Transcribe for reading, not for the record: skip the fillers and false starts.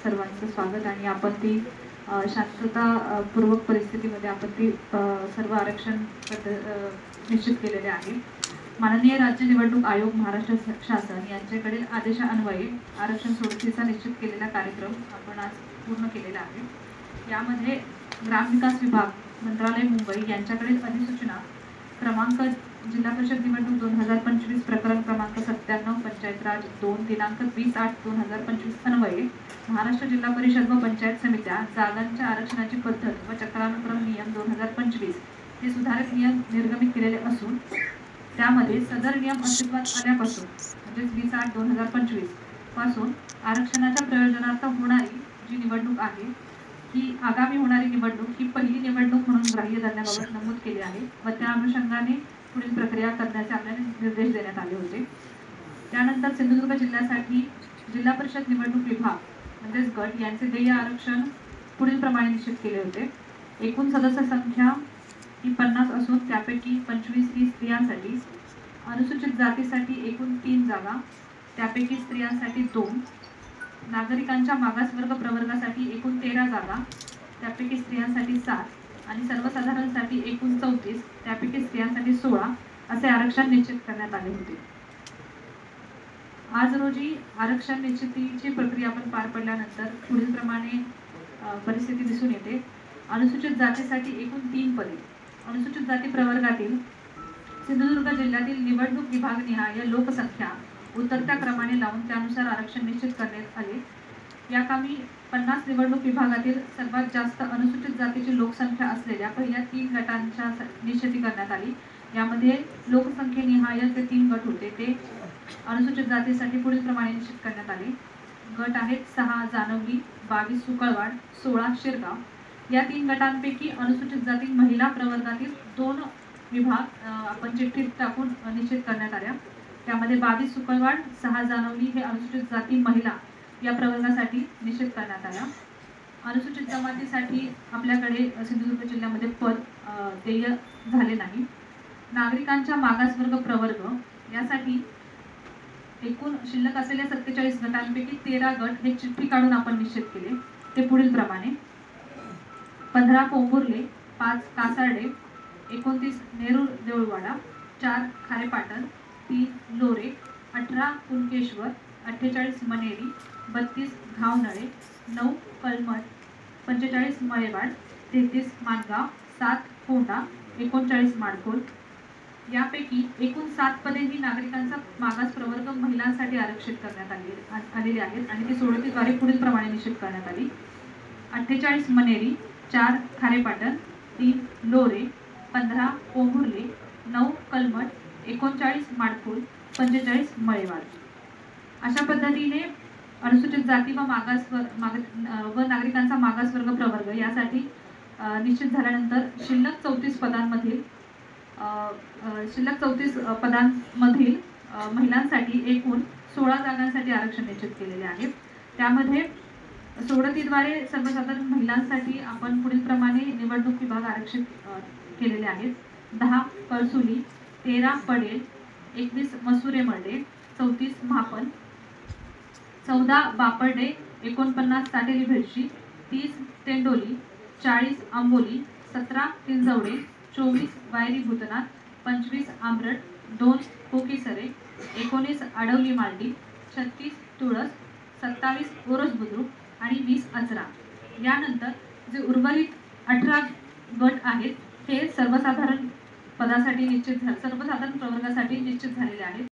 सर्वांचं स्वागत आणि आपण ती शांततापूर्वक परिस्थितीमध्ये आपण ती सर्व आरक्षण निश्चित केलेले आहे। माननीय राज्य निवडणूक आयोग महाराष्ट्र शासन यांच्याकडील आदेशान्वये आरक्षण सोडतीचा निश्चित केलेला कार्यक्रम आपण आज पूर्ण केलेला आहे। यामध्ये ग्रामविकास विभाग मंत्रालय मुंबई यांच्याकडील अधिसूचना क्रमांक जिल्हा परिषद निवडणूक 2025 प्रकरण क्रमांक 97 पंचायत राज 2 दिनांक 20/8/2025 अन्वये महाराष्ट्र जिल्हा परिषद व पंचायत समित्या जागांच्या आरक्षणाची पद्धत व चक्रानुक्रम नियम 2025 हे सुधारित नियम निर्गमित केलेले असून त्यामध्ये सदर नियम अस्तित्वात आल्यापासून म्हणजे 20/8/2025 पासून आरक्षणाच्या प्रयोजनार्थ होणारी जी निवडणूक आहे ही आगामी होणारी निवडणूक ही पहिली निवडणूक म्हणून ग्राह्य धरण्याबाबत नमूद केले आहे व त्या अनुषंगाने पुढील प्रक्रिया करण्याचे आपल्याला निर्देश देण्यात आले होते। त्यानंतर सिंधुदुर्ग जिल्ह्यासाठी जिल्हा परिषद निवडणूक विभाग म्हणजेच गट यांचे देय आरक्षण पुढील प्रमाणे निश्चित केले होते। एकूण सदस्य संख्या ही 50 असून त्यापैकी 25 ही स्त्रियांसाठी, अनुसूचित जातीसाठी एकूण 3 जागा, त्यापैकी स्त्रियांसाठी 2, नागरिकांच्या मागासवर्ग प्रवर्गासाठी एकूण 13 जागा, त्यापैकी स्त्रियांसाठी 7 आणि सर्वसाधारणसाठी एकूण 34, त्यापैकी स्त्रियांसाठी 16 असे आरक्षण निश्चित करण्यात आले होते। आज रोजी आरक्षण निश्चितीची प्रक्रिया आपण पार पडल्यानंतर पुढील प्रमाणे परिस्थिती दिसून येते। अनुसूचित जातीसाठी एकूण 3 पदे, अनुसूचित जाती प्रवर्गातील सिंधुदुर्ग जिल्ह्यातील निवडणूक विभागनिहाय लोकसंख्या उतरत्या क्रमाने लावून त्यानुसार आरक्षण निश्चित करण्यात आले। या कामी 50 निवडणूक विभागातील सर्वात जास्त अनुसूचित जातीची लोकसंख्या असलेल्या पहिल्या 3 गटांच्या निश्चिती करण्यात आली। यामध्ये लोकसंख्येनिहाय जे 3 गट होते ते अनुसूचित जातीसाठी पुढील प्रमाणे निश्चित करण्यात आले। गट आहेत 6 जानवली, 22 सुकळवाड, 16 शिरगाव। या 3 गटांपैकी अनुसूचित जाती महिला प्रवर्गातील 2 विभाग आपण चिठ्ठीत टाकून निश्चित करण्यात आल्या। त्यामध्ये 22 सुकळवाड, 6 जानवली हे अनुसूचित जाती महिला या प्रवर्गासाठी निश्चित करण्यात आल्या। अनुसूचित जमातीसाठी आपल्याकडे सिंधुदुर्ग जिल्ह्यामध्ये पद देय झाले नाही। नागरिकांच्या मागासवर्ग प्रवर्ग यासाठी एकूण शिल्लक असलेल्या 47 गटांपैकी 13 गट हे चिठ्ठी काढून आपण निश्चित केले। ते पुढील प्रमाणे 15 पोंभुर्ले, 5 कासार्डे, 29 नेरूर देऊळवाडा, 4 खारेपाटण, 3 लोरे, 18 कुणकेश्वर, 48 मनेरी, 32 घावनळे, 9 कलमठ, 45 मळेवाड, 33 माणगाव, 7 कोंढा, 39 माडखोल। यापैकी एकूण 7 पदे ही नागरिकांचा मागास प्रवर्ग महिलांसाठी आरक्षित करण्यात आलेली आहेत आणि ती सोडतीद्वारे पुढील प्रमाणे निश्चित करण्यात आली। 48 मनेरी, 4 खारेपाटण, 3 लोरे, 15 पोंभुर्ले, 9 कलमठ, 39 माडखोल, 45 मळेवाड। अशा पद्धतीने अनुसूचित जाती व नागरिकांचा मागासवर्ग प्रवर्ग यासाठी निश्चित झाल्यानंतर शिल्लक 34 पदांमधील महिलांसाठी एकूण 16 जागांसाठी आरक्षण निश्चित केलेले आहे। त्यामध्ये सोडतीद्वारे सर्वसाधारण महिलांसाठी आपण पुढील प्रमाणे निवडणूक विभाग आरक्षित केलेले आहेत। 10 कळसुली, 13 पडेल, 21 मसुरे मर्डे, 34 म्हापण, 14 बापर्डे, 49 साटेली भेडशी, 30 तेंडोली, 40 आंबोली, 17 तिंजवडे, 24 वायरी भूतनाथ, 25 आंबरट, 2 कोकीसरे, 19 आडवली मालडी, 36 तुळस, 27 ओरस बुद्रुक आणि 20 आचरा। यानंतर जे उर्वरित 18 गट आहेत हे सर्वसाधारण प्रवर्गासाठी निश्चित झालेले आहेत।